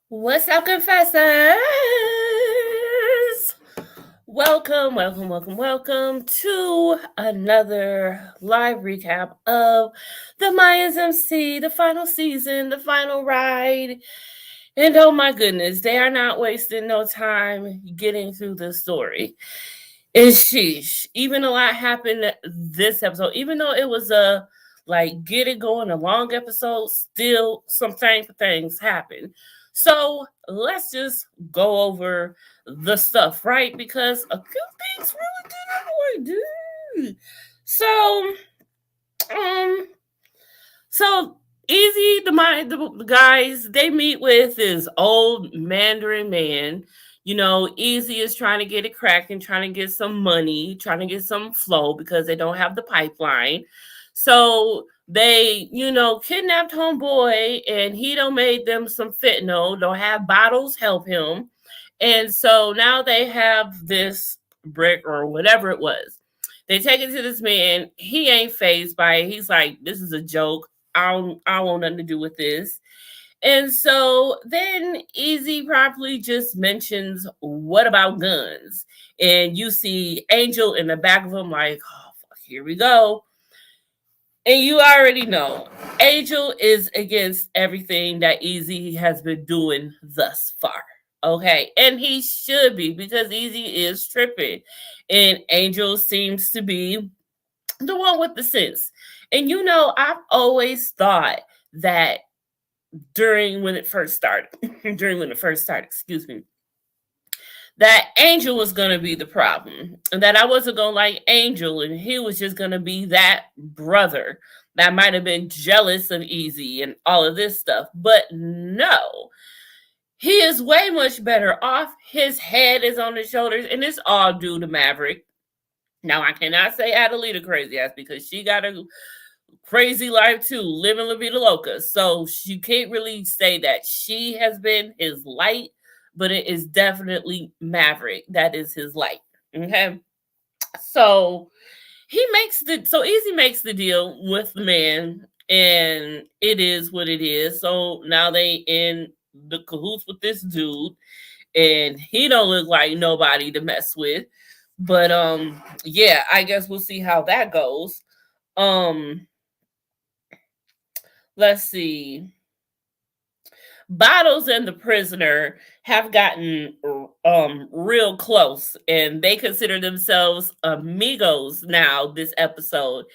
What's up, confessors? Welcome to another live recap of the Mayans MC, the final season, the final ride. And oh my goodness, they are not wasting no time getting through the story. And sheesh, even a lot happened this episode, even though it was a get it going a long episode, still some things happen. So let's just go over the stuff, right? Because a few things really did annoy, dude. So, um, so Easy, the guys they meet with this old Mandarin man. Easy is trying to get it cracking, trying to get some money, trying to get some flow because they don't have the pipeline. So they, kidnapped homeboy and he don't made them some fentanyl. Don't have bottles help him. And so now they have this brick or whatever it was. They take it to this man. He ain't phased by it. He's like, this is a joke. I don't want nothing to do with this. And so then Easy probably just mentions, what about guns? And you see Angel in the back of him, like, oh, fuck, here we go. And you already know Angel is against everything that Easy has been doing thus far. Okay. And he should be because Easy is tripping. And Angel seems to be the one with the sense. And I've always thought that during when it first started, excuse me, that Angel was going to be the problem, and that I wasn't going to like Angel, and he was just going to be that brother that might have been jealous of Easy and all of this stuff. But no, he is way much better off. His head is on his shoulders, and it's all due to Maverick. Now, I cannot say Adelita crazy ass because she got a crazy life too, living La Vida Loca. So she can't really say that she has been his light, but it is definitely Maverick that is his light. Okay. So Easy makes the deal with the man, and it is what it is. So now they in the cahoots with this dude, and he don't look like nobody to mess with. But yeah, I guess we'll see how that goes. Um, let's see. Bottles and the prisoner have gotten real close, and they consider themselves amigos now this episode.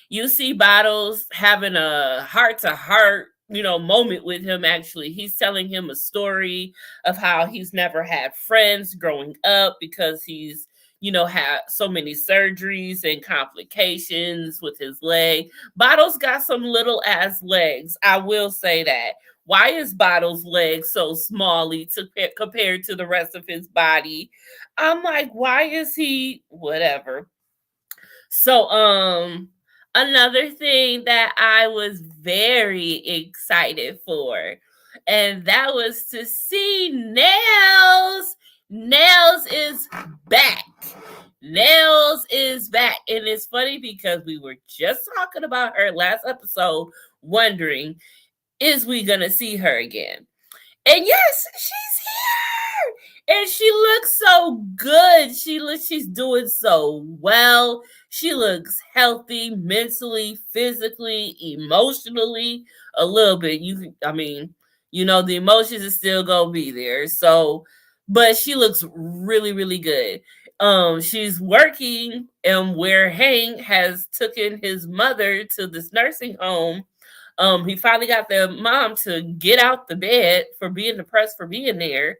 You see Bottles having a heart to heart moment with him. Actually, he's telling him a story of how he's never had friends growing up because he's had so many surgeries and complications with his leg. Bottles got some little ass legs, I will say that. Why is Bottle's legs so smally compared to the rest of his body? I'm like, why is he whatever? So another thing that I was very excited for, and that was to see Nails. Nails is back. Nails is back. And it's funny because we were just talking about her last episode, wondering, is we gonna see her again? And yes, she's here. And she looks so good. She's doing so well. She looks healthy mentally, physically, emotionally, a little bit. The emotions are still gonna be there. So, but she looks really, really good. She's working where Hank has taken his mother to this nursing home. He finally got the mom to get out the bed for being depressed for being there.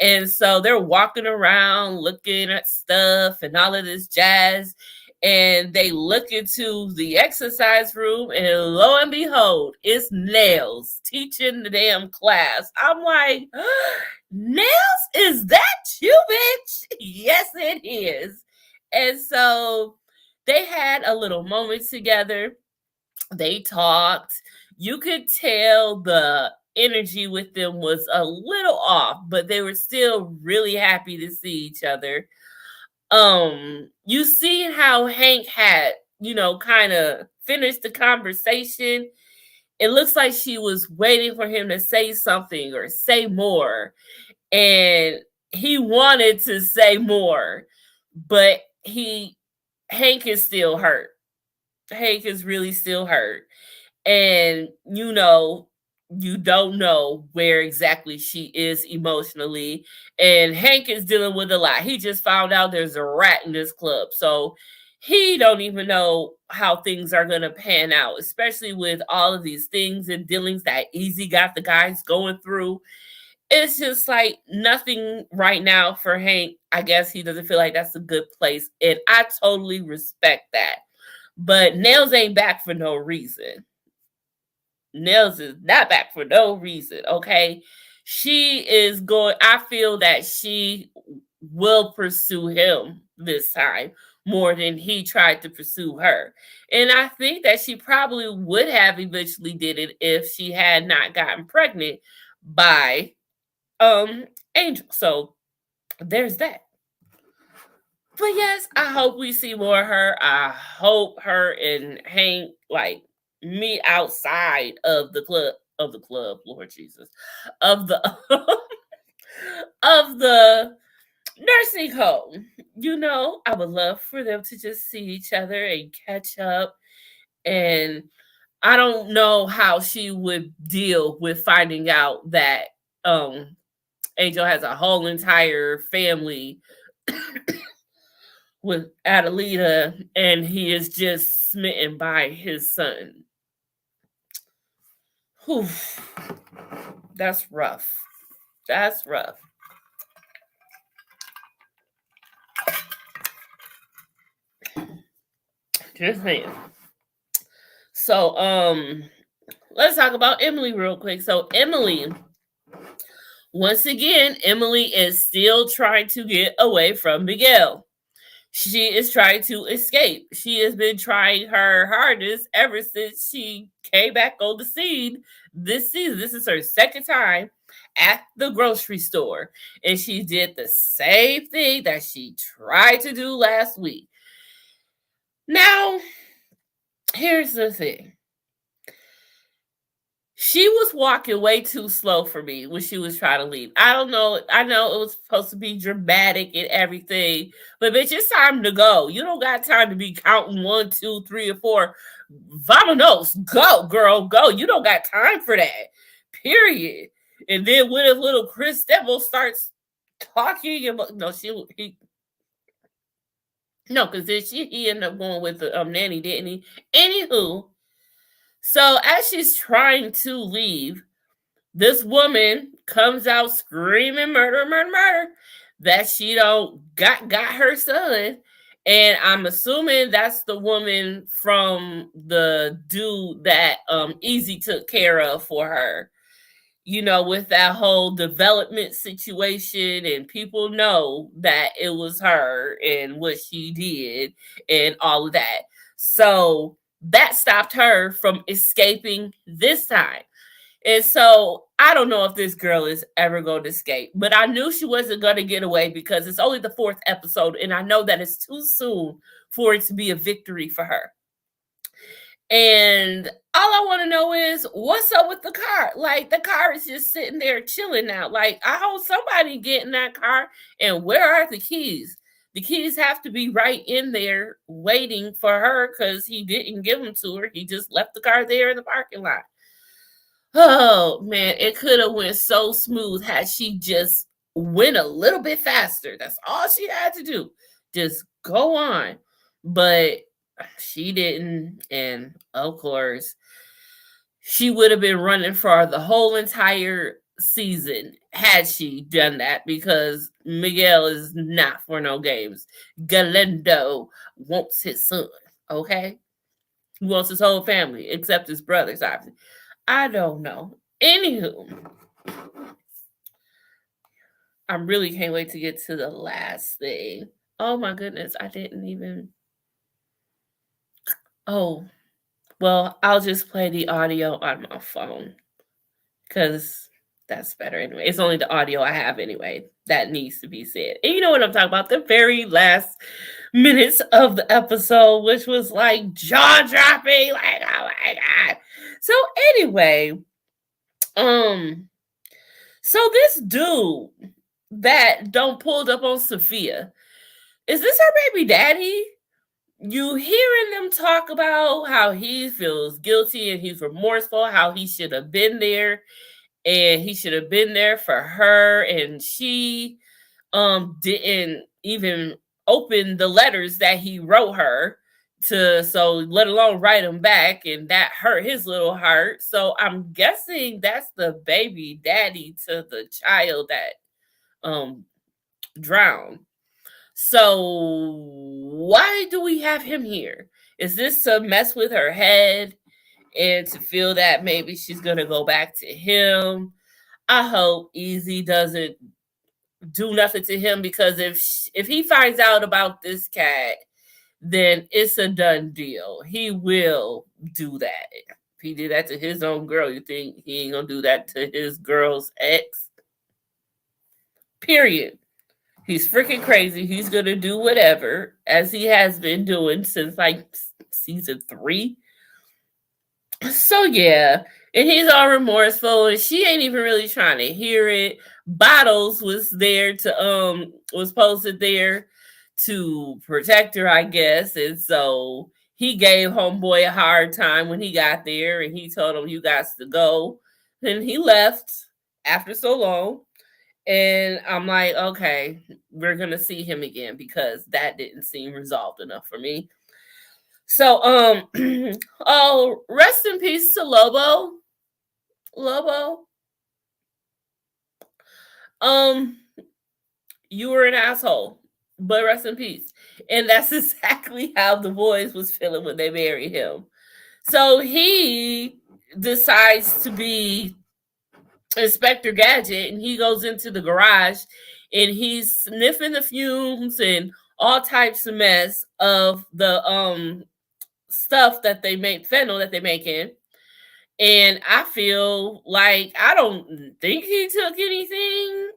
And so they're walking around looking at stuff and all of this jazz. And they look into the exercise room, and lo and behold, it's Nails teaching the damn class. I'm like, Nails, is that you, bitch? Yes, it is. And so they had a little moment together. They talked. You could tell the energy with them was a little off, but they were still really happy to see each other. You see how Hank had, kind of finished the conversation it looks like she was waiting for him to say something or say more. And he wanted to say more, but Hank is still hurt. Hank is really still hurt. And you don't know where exactly she is emotionally. And Hank is dealing with a lot. He just found out there's a rat in this club. So he don't even know how things are going to pan out, especially with all of these things and dealings that Easy got the guys going through. It's just like nothing right now for Hank. I guess he doesn't feel like that's a good place. And I totally respect that. But Nails ain't back for no reason. Nails is not back for no reason, okay? I feel that she will pursue him this time more than he tried to pursue her. And I think that she probably would have eventually did it if she had not gotten pregnant by Angel. So there's that. But yes, I hope we see more of her. I hope her and Hank meet outside of the club, Lord Jesus, of the of the nursing home. I would love for them to just see each other and catch up. And I don't know how she would deal with finding out that Angel has a whole entire family with Adelita, and he is just smitten by his son. Whew. That's rough. That's rough. Just saying. So, let's talk about Emily real quick. So, Emily, once again, Emily is still trying to get away from Miguel. She is trying to escape. She has been trying her hardest ever since she came back on the scene this season. This is her second time at the grocery store. And she did the same thing that she tried to do last week. Now, here's the thing. She was walking way too slow for me when she was trying to leave. I don't know. I know it was supposed to be dramatic and everything, but bitch, it's time to go. You don't got time to be counting 1, 2, 3, or 4. Vamonos, go, girl, go. You don't got time for that. Period. And then when if little Chris Devil starts talking about because then he ended up going with the nanny, didn't he? Anywho. So as she's trying to leave, this woman comes out screaming murder, murder, murder, that she don't got her son. And I'm assuming that's the woman from the dude that Easy took care of for her. With that whole development situation, and people know that it was her and what she did and all of that. So that stopped her from escaping this time. And so I don't know if this girl is ever going to escape, but I knew she wasn't going to get away because it's only the 4th episode, and I know that it's too soon for it to be a victory for her. And all I want to know is what's up with the car? Like, the car is just sitting there chilling now. Like, I hope somebody get in that car. And where are the keys? The keys have to be right in there waiting for her because he didn't give them to her. He just left the car there in the parking lot. Oh, man, it could have went so smooth had she just went a little bit faster. That's all she had to do. Just go on. But she didn't, and of course, she would have been running for the whole entire season had she done that because Miguel is not for no games. Galindo wants his son, okay? He wants his whole family, except his brothers, obviously. I don't know. Anywho, I really can't wait to get to the last thing. Oh my goodness, I didn't even... Oh, well, I'll just play the audio on my phone because that's better anyway. It's only the audio I have anyway that needs to be said. And you know what I'm talking about? The very last minutes of the episode, which was like jaw dropping, like, oh my God. So anyway, um, so this dude that don't pulled up on Sophia, is this her baby daddy? You hearing them talk about how he feels guilty and he's remorseful, how he should have been there and he should have been there for her, and she didn't even open the letters that he wrote her to, so let alone write them back, and that hurt his little heart. So I'm guessing that's the baby daddy to the child that um drowned. So why do we have him here? Is this to mess with her head and to feel that maybe she's gonna go back to him? I hope Easy doesn't do nothing to him, because if he finds out about this cat, then it's a done deal. He will do that. If he did that to his own girl, you think he ain't gonna do that to his girl's ex? Period. He's freaking crazy. He's gonna do whatever, as he has been doing since like season 3. So yeah, and he's all remorseful, and she ain't even really trying to hear it. Bottles was there to was posted there to protect her, I guess, and so he gave homeboy a hard time when he got there, and he told him, "You got to go," and he left after so long. And I'm like, okay, we're gonna see him again, because that didn't seem resolved enough for me. So oh, rest in peace to Lobo. Lobo. Um, you were an asshole, but rest in peace. And that's exactly how the boys was feeling when they married him. So he decides to be Inspector Gadget, and he goes into the garage and he's sniffing the fumes and all types of mess of the stuff that they make, fentanyl that they make in. And I feel like, I don't think he took anything.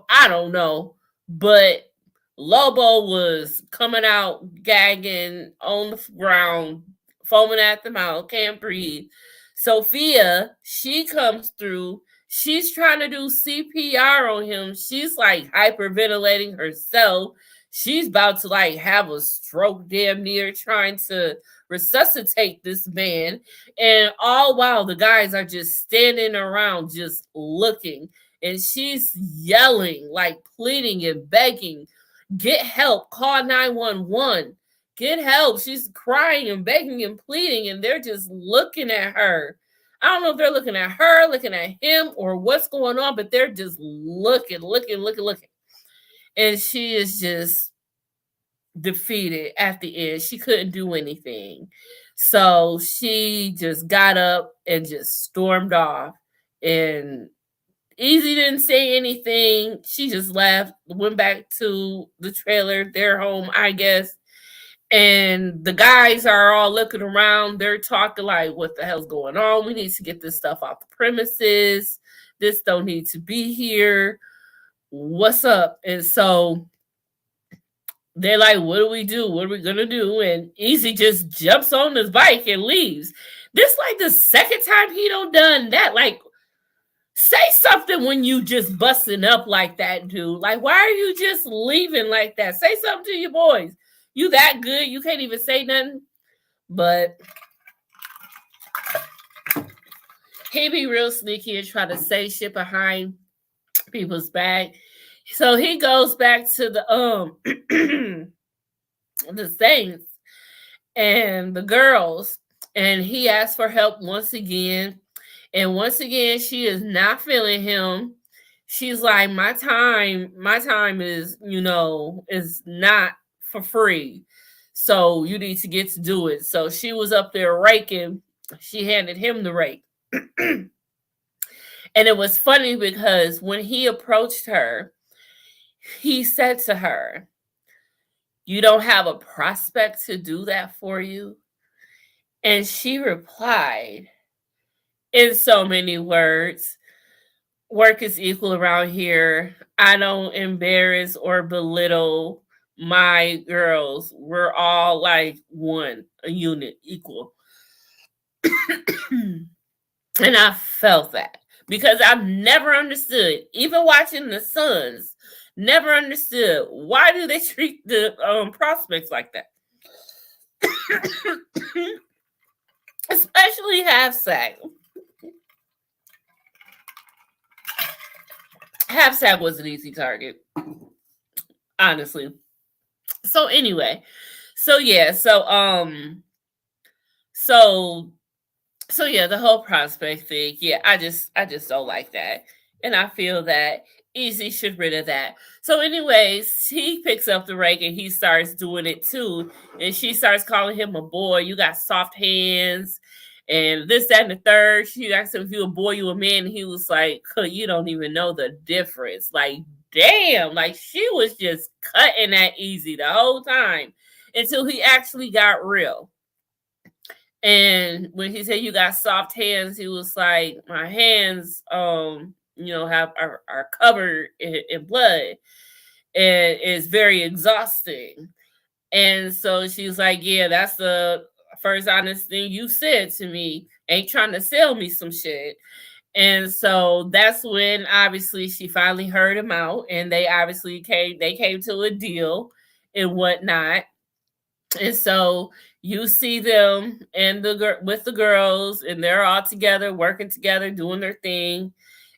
I don't know. But Lobo was coming out gagging on the ground, foaming at the mouth, can't breathe. Sophia, she comes through. She's trying to do CPR on him. She's like hyperventilating herself. She's about to like have a stroke damn near, trying to resuscitate this man. And all while the guys are just standing around just looking. And she's yelling, like pleading and begging, "Get help, call 911. Get help." She's crying and begging and pleading, and they're just looking at her. I don't know if they're looking at her, looking at him, or what's going on, but they're just looking. And she is just defeated at the end. She couldn't do anything. So she just got up and just stormed off. And Easy didn't say anything. She just left, went back to the trailer, their home, I guess. And the guys are all looking around. They're talking like, what the hell's going on? We need to get this stuff off the premises. This don't need to be here. What's up? And so they're like, what do we do? What are we gonna do? And Easy just jumps on his bike and leaves. This like the second time he don't done that. Like, say something when you just busting up like that, dude. Like, why are you just leaving like that? Say something to your boys. You that good? You can't even say nothing. But he be real sneaky and try to say shit behind people's back. So he goes back to the the Saints and the girls, and he asks for help once again. And once again, she is not feeling him. She's like, my time is, is not for free. So you need to get to do it. So she was up there raking. She handed him the rake. And it was funny because when he approached her, he said to her, "You don't have a prospect to do that for you?" And she replied in so many words, "Work is equal around here. I don't embarrass or belittle my girls. We're all like one, a unit, equal." And I felt that because I've never understood, even watching the Suns, never understood why do they treat the prospects like that, especially half sack. Half sack was an easy target, honestly. So anyway, so yeah, so so yeah, the whole prospect thing, yeah, I just don't like that. And I feel that Easy should rid of that. So anyways, he picks up the rake and he starts doing it too. And she starts calling him a boy. You got soft hands and this, that, and the third. She asked him if you a boy, you a man. And he was like, "Huh, you don't even know the difference." Like, damn, like she was just cutting that Easy the whole time until he actually got real. And when he said you got soft hands, he was like, my hands, have are covered in blood, and it's very exhausting. And so she's like, yeah, that's the first honest thing you said to me. Ain't trying to sell me some shit. And so that's when obviously she finally heard him out, and they obviously came to a deal and whatnot. And so you see them and with the girls, and they're all together, working together, doing their thing,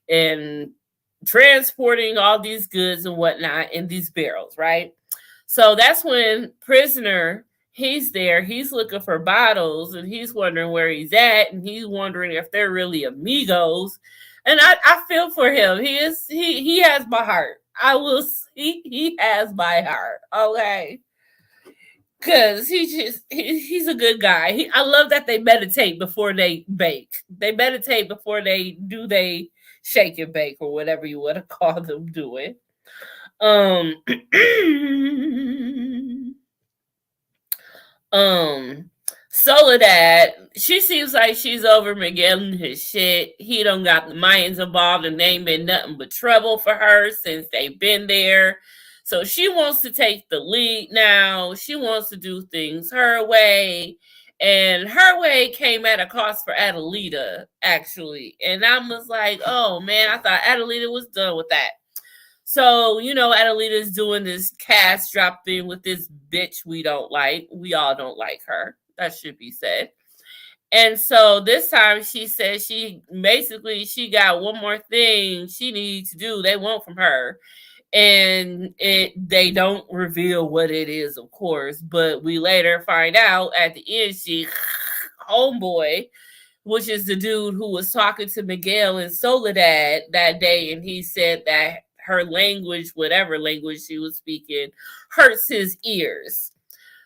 and transporting all these goods and whatnot in these barrels, right? So that's when prisoner, he's there, he's looking for bottles, and he's wondering where he's at, and he's wondering if they're really amigos. And I feel for him. He has my heart. He has my heart. Okay. Cause he's a good guy. I love that they meditate before they bake. They meditate before they do they shake and bake or whatever you want to call them doing. Um um Soledad, she seems like she's over Miguel and his shit. He don't got the Mayans involved, and they ain't been nothing but trouble for her since they've been there. So she wants to take the lead now. She wants to do things her way. And her way came at a cost for Adelita, actually. And I was like, oh man, I thought Adelita was done with that. So, Adelita's doing this cast drop thing with this bitch we don't like. We all don't like her. That should be said. And so this time she said she got one more thing she needs to do. They want from her. And they don't reveal what it is, of course, but we later find out at the end she homeboy, which is the dude who was talking to Miguel and Soledad that day, and he said that her language, whatever language she was speaking, hurts his ears.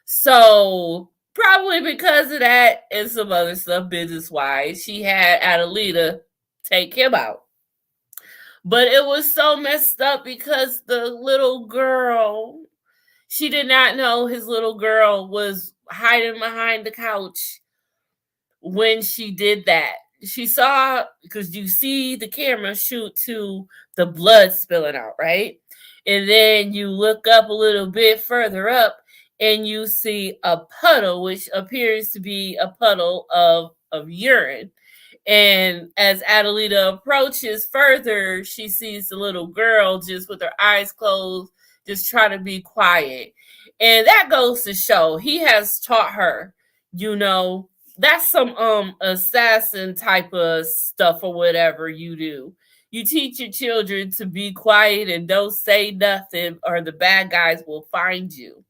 So probably because of that and some other stuff business wise, she had Adelita take him out. But it was so messed up because the little girl, she did not know his little girl was hiding behind the couch when she did that. She saw, because you see the camera shoot to the blood spilling out, right? And then you look up a little bit further up and you see a puddle, which appears to be a puddle of urine. And as Adelita approaches further, she sees the little girl just with her eyes closed, just trying to be quiet. And that goes to show he has taught her, that's some assassin type of stuff or whatever you do. You teach your children to be quiet and don't say nothing, or the bad guys will find you.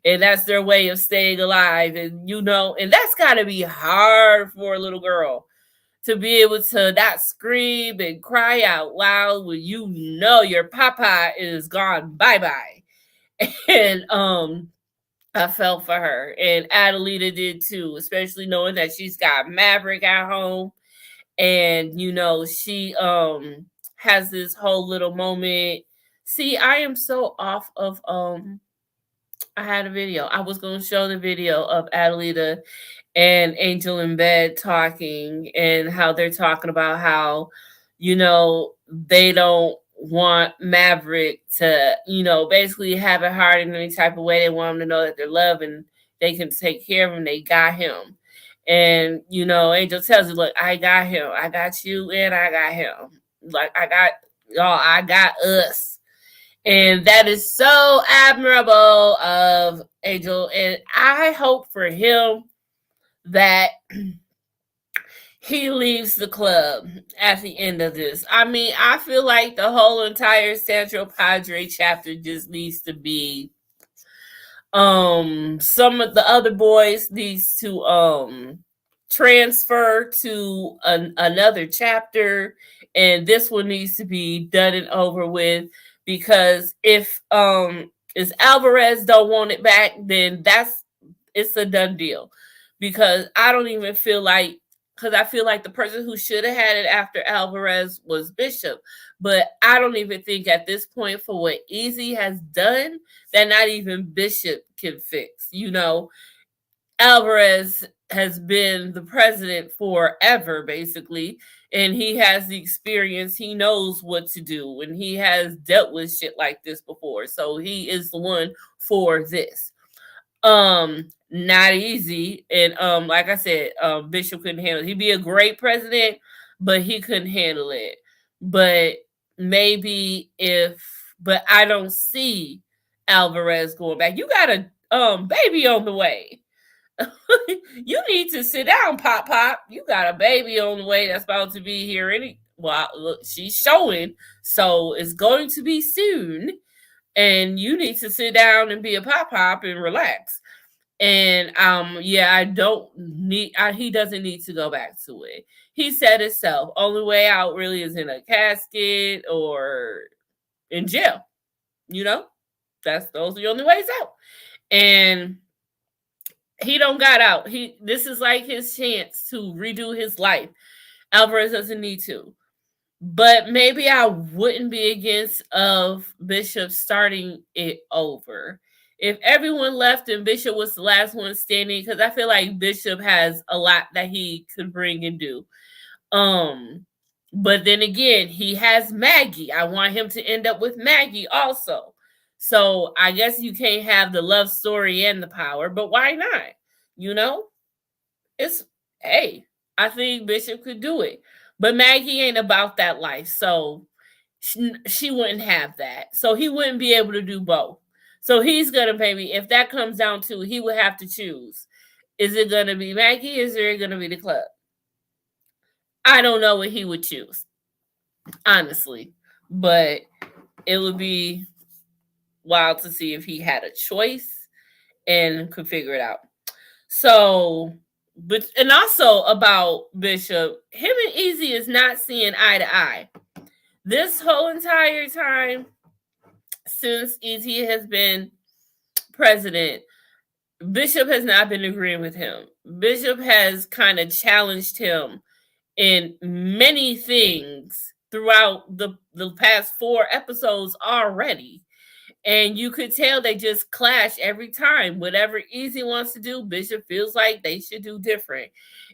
And that's their way of staying alive. And and that's gotta be hard for a little girl to be able to not scream and cry out loud when your papa is gone bye-bye. And I felt for her, and Adelita did too, especially knowing that she's got Maverick at home. And she has this whole little moment. See, I am so off of I had a video. I was going to show the video of Adelita and Angel in bed talking, and how they're talking about how, they don't want Maverick to, basically have it hard in any type of way. They want him to know that they're loved and they can take care of him. They got him. And Angel tells you, look, I got him, I got you, and I got him. Like, I got y'all, I got us. And that is so admirable of Angel. And I hope for him that he leaves the club at the end of this. I mean, I feel like the whole entire Central Padre chapter just needs to be some of the other boys needs to transfer to another chapter, and this one needs to be done and over with, because if Alvarez don't want it back, then it's a done deal. Because I don't even feel like, because I feel like the person who should have had it after Alvarez was Bishop. But I don't even think at this point, for what Easy has done, that not even Bishop can fix. Alvarez has been the president forever, basically, and he has the experience. He knows what to do, and he has dealt with shit like this before. So he is the one for this. Not easy. And like I said, Bishop couldn't handle it. He'd be a great president, but he couldn't handle it. But but I don't see Alvarez going back. You got a baby on the way. You need to sit down, Pop. You got a baby on the way that's about to be here look, she's showing, so it's going to be soon. And you need to sit down and be a Pop and relax. And I don't need he doesn't need to go back to it. He said itself, only way out really is in a casket or in jail. Those are the only ways out. And he don't got out. This is like his chance to redo his life. Alvarez doesn't need to. But maybe I wouldn't be against of Bishop starting it over. If everyone left and Bishop was the last one standing, because I feel like Bishop has a lot that he could bring and do. But then again, he has Maggie. I want him to end up with Maggie also. So I guess you can't have the love story and the power, but why not? It's, hey, I think Bishop could do it. But Maggie ain't about that life, so she wouldn't have that. So he wouldn't be able to do both. So he's going to, maybe, if that comes down to, he would have to choose. Is it going to be Maggie? Is it going to be the club? I don't know what he would choose, honestly. But it would be wild to see if he had a choice and could figure it out. So, and also about Bishop, him and Easy is not seeing eye to eye. This whole entire time since Easy has been president, Bishop has not been agreeing with him. Bishop has kind of challenged him in many things throughout the past 4 episodes already. And you could tell they just clash every time. Whatever Easy wants to do, Bishop feels like they should do different.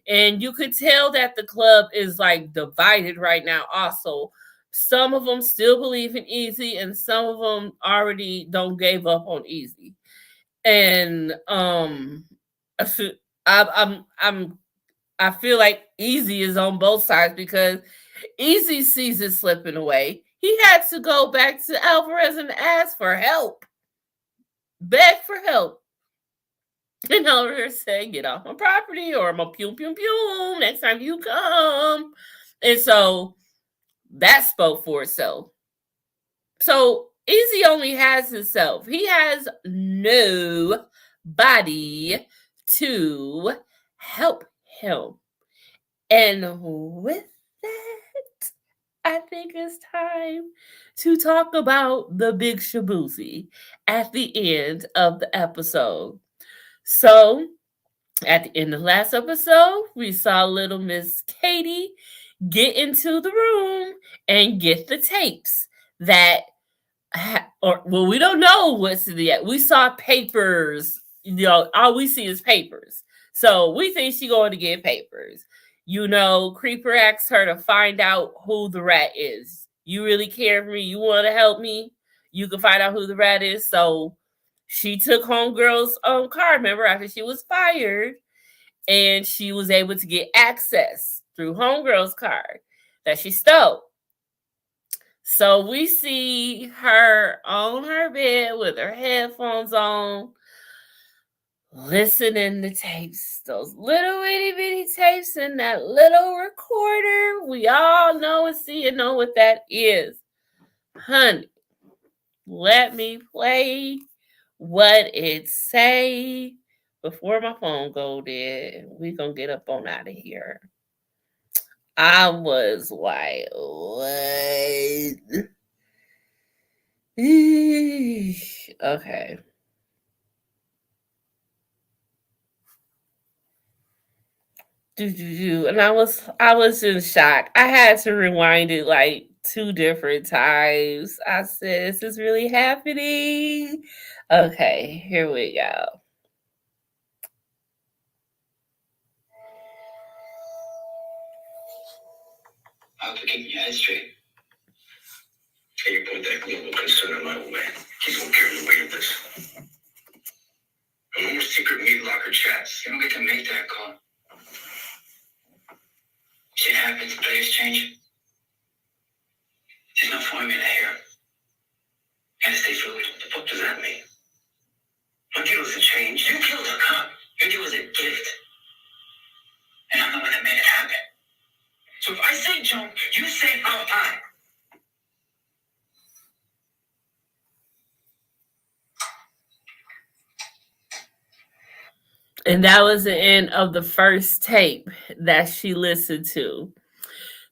And you could tell that the club is like divided right now also. Some of them still believe in Easy, and some of them already don't gave up on Easy. And I feel like Easy is on both sides, because Easy sees it slipping away. He had to go back to Alvarez and ask for help. Beg for help. And Alvarez said, get off my property or I'm a pew pew pew next time you come. And so that spoke for itself. So Easy only has himself. He has nobody to help him. And with that, I think it's time to talk about the big shabuzi at the end of the episode. So, at the end of the last episode, we saw little Miss Katie get into the room and get the tapes that, we don't know what's in it yet. We saw papers. All we see is papers. So we think she's going to get papers. Creeper asks her to find out who the rat is. You really care for me? You want to help me? You can find out who the rat is. So she took Homegirl's car, remember, after she was fired. and she was able to get access through Homegirl's card that she stole. So we see her on her bed with her headphones on, listening to tapes, those little itty bitty tapes in that little recorder. We all know and see and know what that is. Honey, let me play what it say before my phone go dead. We gonna get up on out of here. I was like, what? Okay. And I was in shock. I had to rewind it like 2 different times. I said, "Is this really happening?" Okay, here we go. I'll be keeping your head straight. And you put that global concern my way. You won't carry the weight of this. No more secret meat locker chats. You don't get to make that call. Shit happens, players change. There's no formula here. Gotta stay fluid. What the fuck does that mean? My deal is a change. You killed a cop. Your deal was a gift. And I'm the one that made it happen. So if I say jump, you say how high. And that was the end of the first tape that she listened to.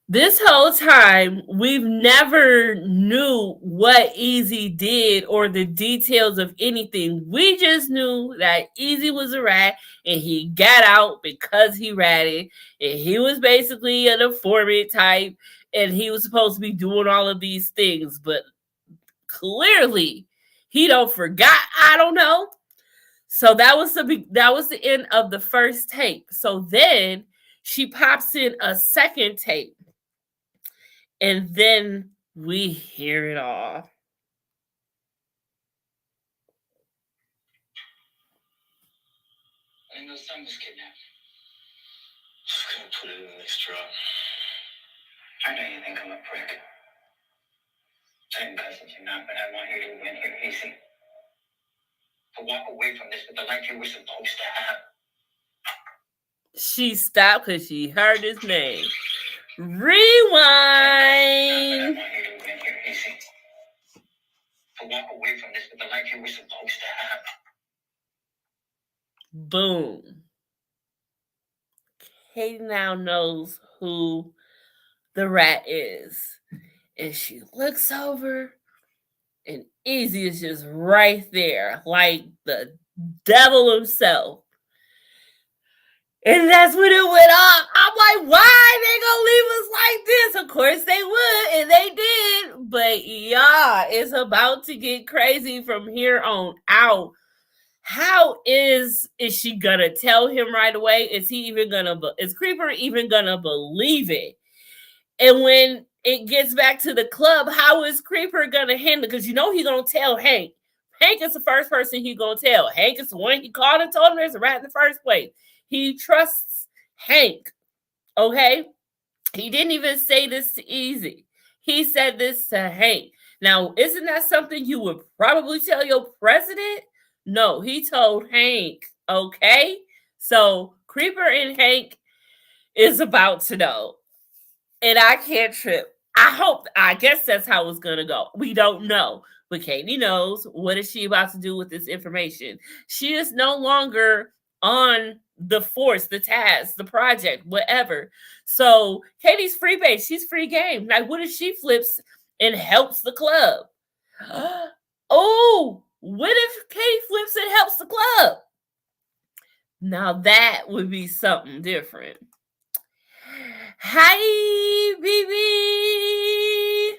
This whole time, we've never knew what Easy did or the details of anything. We just knew that Easy was a rat and he got out because he ratted. And he was basically an informant type and he was supposed to be doing all of these things. But clearly, he don't forgot. I don't know. So that was the end of the first tape. So then she pops in a second tape. And then we hear it all. I know son was kidnapped. Just gonna put it in the next drop. I know you think I'm a prick. Second cousins you're not, but I want you to win here easy. To walk away from this with the life you were supposed to have. She stopped because she heard his name. Rewind. To walk away from this with the life you were supposed to have. Boom. Katie now knows who the rat is. And she looks over, and Easy is just right there, like the devil himself. And that's when it went off. I'm like, why they gonna leave us like this? Of course they would, and they did. But yeah, it's about to get crazy from here on out. How is she gonna tell him right away? Is Creeper even gonna believe it? And when it gets back to the club, how is Creeper gonna handle it? Because you know he's gonna tell Hank. Hank is the first person he's gonna tell. Hank is the one he called and told him there's a rat in the first place. He trusts Hank. Okay? He didn't even say this to Easy. He said this to Hank. Now, isn't that something you would probably tell your president? No, he told Hank. Okay? So Creeper and Hank is about to know. And I can't trip. I guess that's how it's gonna go. We don't know. But Katie knows. What is she about to do with this information? She is no longer on the force, the task, the project, whatever. So Katie's free base. She's free game. Like, what if she flips and helps the club? Oh, what if Katie flips and helps the club? Now that would be something different. Hi, baby.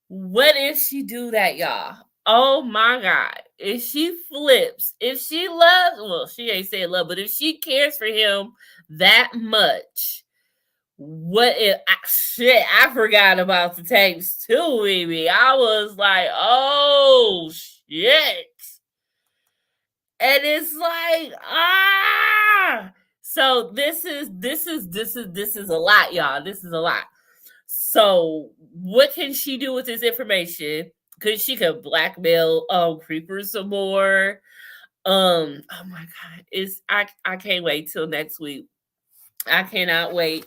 What if she do that, y'all? Oh my God. If she flips, if she loves, well, she ain't saying love, but if she cares for him that much, what if, I forgot about the tapes too, baby. I was like, oh shit. And it's like, So this is a lot, y'all. This is a lot. So what can she do with this information? Because she could blackmail Creeper some more. Oh my god, I can't wait till next week. I cannot wait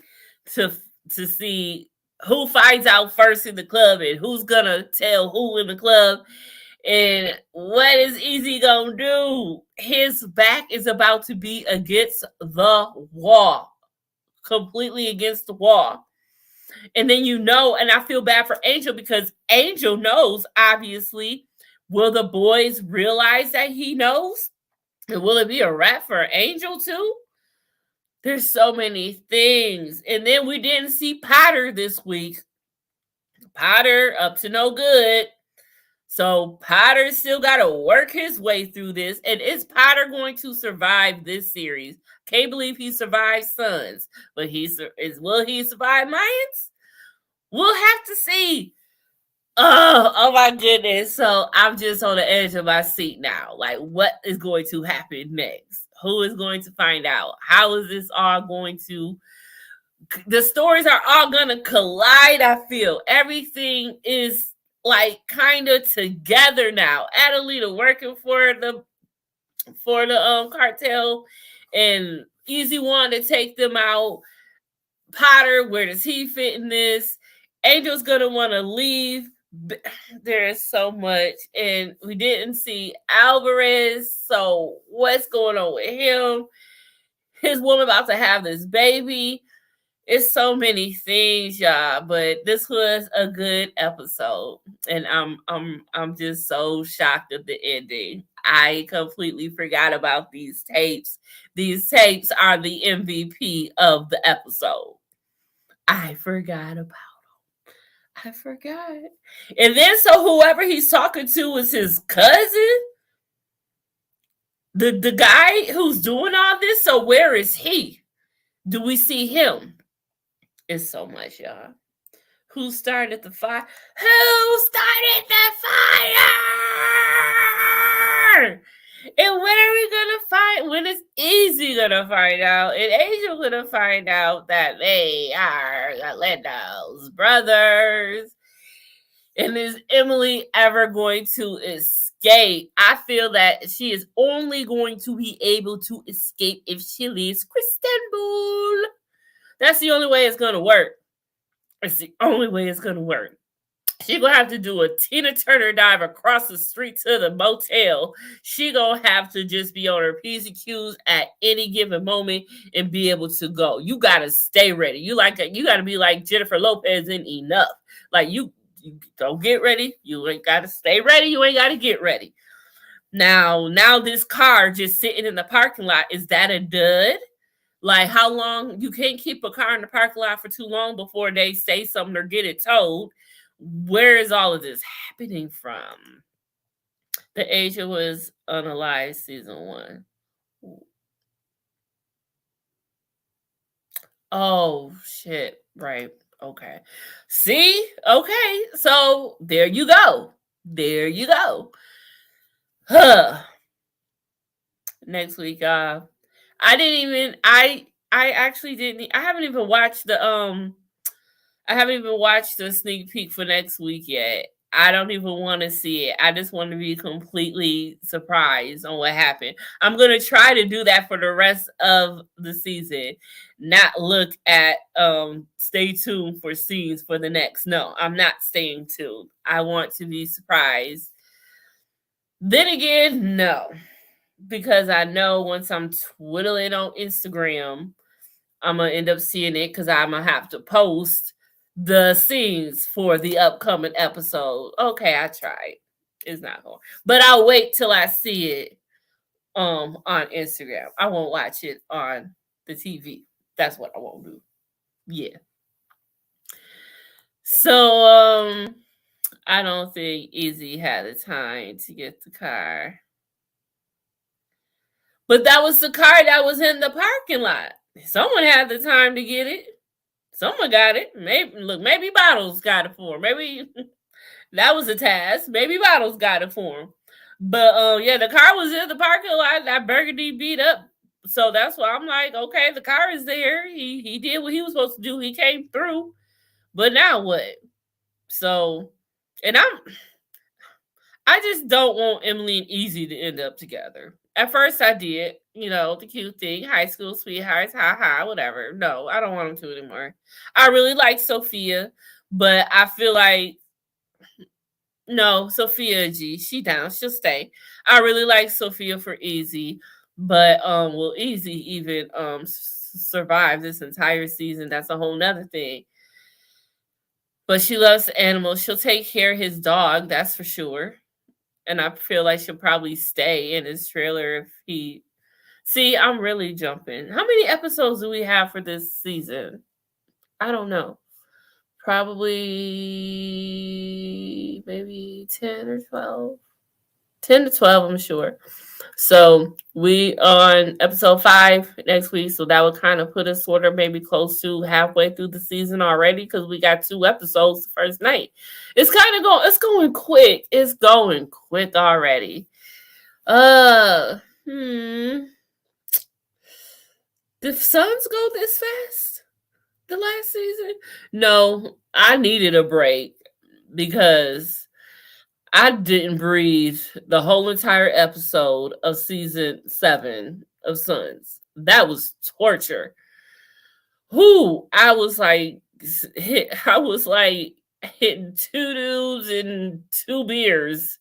to to see who finds out first in the club and who's gonna tell who in the club. And what is Easy gonna do? His back is about to be against the wall, completely against the wall. And then and I feel bad for Angel because Angel knows, obviously. Will the boys realize that he knows? And will it be a wrap for Angel too? There's so many things. And then we didn't see Potter this week. Potter up to no good. So Potter still got to work his way through this. And is Potter going to survive this series? Can't believe he survived Sons, but will he survive Mayans? We'll have to see. Oh my goodness. So I'm just on the edge of my seat now. Like, what is going to happen next? Who is going to find out? How is this all going to? The stories are all going to collide. I feel everything is like kind of together now. Adelita working for the cartel, and Easy wanted to take them out. Potter, where does he fit in this? Angel's gonna want to leave. There is so much, and we didn't see Alvarez. So what's going on with him? His woman about to have this baby. It's so many things, y'all. But this was a good episode, and I'm just so shocked at the ending. I completely forgot about these tapes. These tapes are the MVP of the episode. I forgot about him. I forgot. And then so whoever he's talking to is his cousin. The guy who's doing all this. So where is he? Do we see him? It's so much, y'all. Who started the fire? Who started the fire? And when are we gonna find? When is Easy gonna find out? And Angel gonna find out that they are Galendo's brothers? And is Emily ever going to escape? I feel that she is only going to be able to escape if she leaves Christenbull. That's the only way it's gonna work. It's the only way it's gonna work. She gonna have to do a Tina Turner dive across the street to the motel. She gonna have to just be on her P's and Q's at any given moment and be able to go. You gotta stay ready. You gotta be like Jennifer Lopez in Enough. Like you don't get ready. You ain't gotta stay ready. You ain't gotta get ready. Now this car just sitting in the parking lot, is that a dud? Like, how long? You can't keep a car in the parking lot for too long before they say something or get it towed. Where is all of this happening from? The Asia was unalive season 1. Oh shit. Right. Okay. See? Okay. So there you go. There you go. Huh. Next week, I actually didn't. I haven't even watched the sneak peek for next week yet. I don't even want to see it. I just want to be completely surprised on what happened. I'm going to try to do that for the rest of the season. Not look at stay tuned for scenes for the next. No, I'm not staying tuned. I want to be surprised. Then again, no. Because I know once I'm twiddling on Instagram, I'm going to end up seeing it because I'm going to have to post the scenes for the upcoming episode. Okay, I tried. It's not going. But I'll wait till I see it on Instagram. I won't watch it on the TV. That's what I won't do. Yeah. So I don't think Izzy had the time to get the car. But that was the car that was in the parking lot. Someone had the time to get it. Someone got it. Maybe Bottles got it for him. Maybe that was a task. Maybe Bottles got it for him. But yeah, the car was in the parking lot. That burgundy beat up So that's why I'm like, okay, the car is there. He did what he was supposed to do. He came through. But now what? So, and I just don't want Emily and Easy to end up together. At first, I did, the cute thing, high school sweethearts, ha ha, whatever. No, I don't want them to anymore. I really like Sophia, but I feel like no, Sophia G, she down, she'll stay. I really like Sophia for Easy, but will Easy even survive this entire season? That's a whole nother thing. But she loves animals. She'll take care of his dog, that's for sure. And I feel like she'll probably stay in his trailer if he. See, I'm really jumping. How many episodes do we have for this season? I don't know. Probably maybe 10 or 12. 10 to 12, I'm sure. So we on episode 5 next week. So that would kind of put us sort of maybe close to halfway through the season already because we got 2 episodes the first night. It's kind of it's going quick. It's going quick already. Uh, hmm. Did Suns go this fast? The last season? No, I needed a break because I didn't breathe the whole entire episode of season 7 of Suns. That was torture. Who I was like I was like hitting 2 dudes and 2 beers.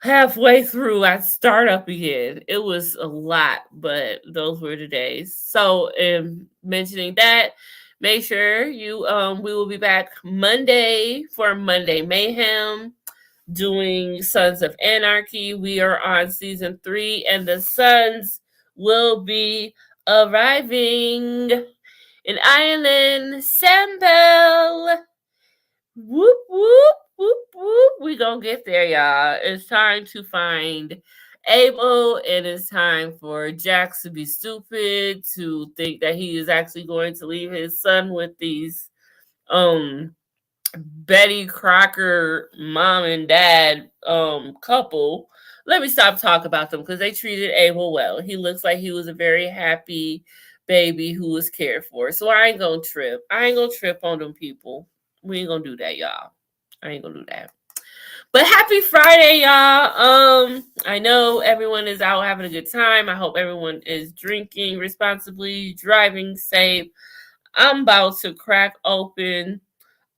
Halfway through, I'd start up again. It was a lot, but those were the days. So, mentioning that, make sure you we will be back Monday for Monday Mayhem, doing Sons of Anarchy. We are on season 3, and the Sons will be arriving in Ireland. Sambel. Whoop whoop whoop whoop. We gonna get there, y'all. It's time to find Abel, and it's time for Jax to be stupid, to think that he is actually going to leave his son with these Betty Crocker mom and dad couple. Let me stop talking about them because they treated Abel well. He looks like he was a very happy baby who was cared for. So I ain't gonna trip. I ain't gonna trip on them people. We ain't gonna do that, y'all. I ain't gonna do that. But happy Friday, y'all. I know everyone is out having a good time. I hope everyone is drinking responsibly, driving safe. I'm about to crack open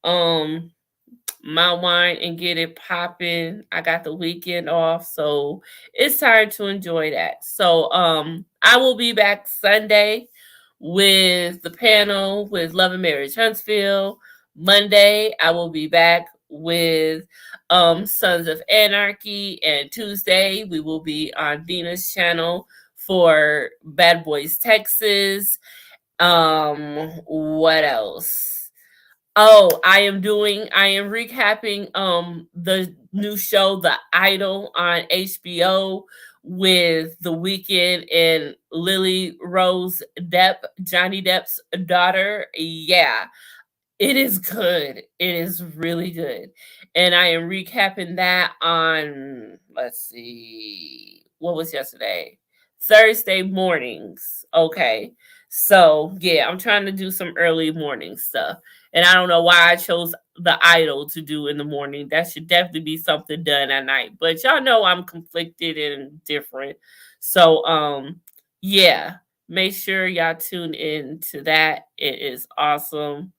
my wine and get it popping. I got the weekend off, so it's time to enjoy that. So I will be back Sunday with the panel with Love and Marriage Huntsville. Monday, I will be back with Sons of Anarchy, and Tuesday we will be on Dina's channel for Bad Boys Texas. What else? Oh, I am recapping the new show The Idol on HBO with The Weeknd and Lily Rose Depp, Johnny Depp's daughter. Yeah. It is good. It is really good. And I am recapping that on, let's see, what was yesterday? Thursday mornings. Okay. So, yeah, I'm trying to do some early morning stuff. And I don't know why I chose The Idol to do in the morning. That should definitely be something done at night. But y'all know I'm conflicted and different. So, yeah, make sure y'all tune in to that. It is awesome.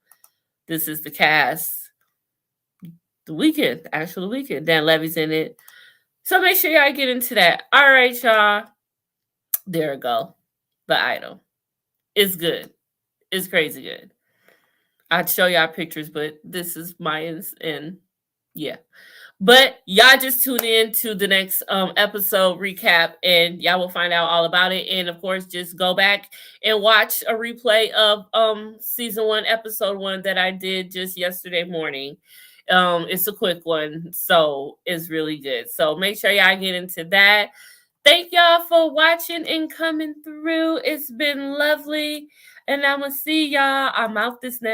This is the cast. The Weeknd, actual Weeknd. Dan Levy's in it. So make sure y'all get into that. All right, y'all. There we go. The Idol. It's good. It's crazy good. I'd show y'all pictures, but this is Mayans, and yeah. But y'all just tune in to the next episode recap, and y'all will find out all about it. And of course, just go back and watch a replay of season 1, episode 1 that I did just yesterday morning. It's a quick one, so it's really good. So make sure y'all get into that. Thank y'all for watching and coming through. It's been lovely, and I'ma see y'all. I'm out this now.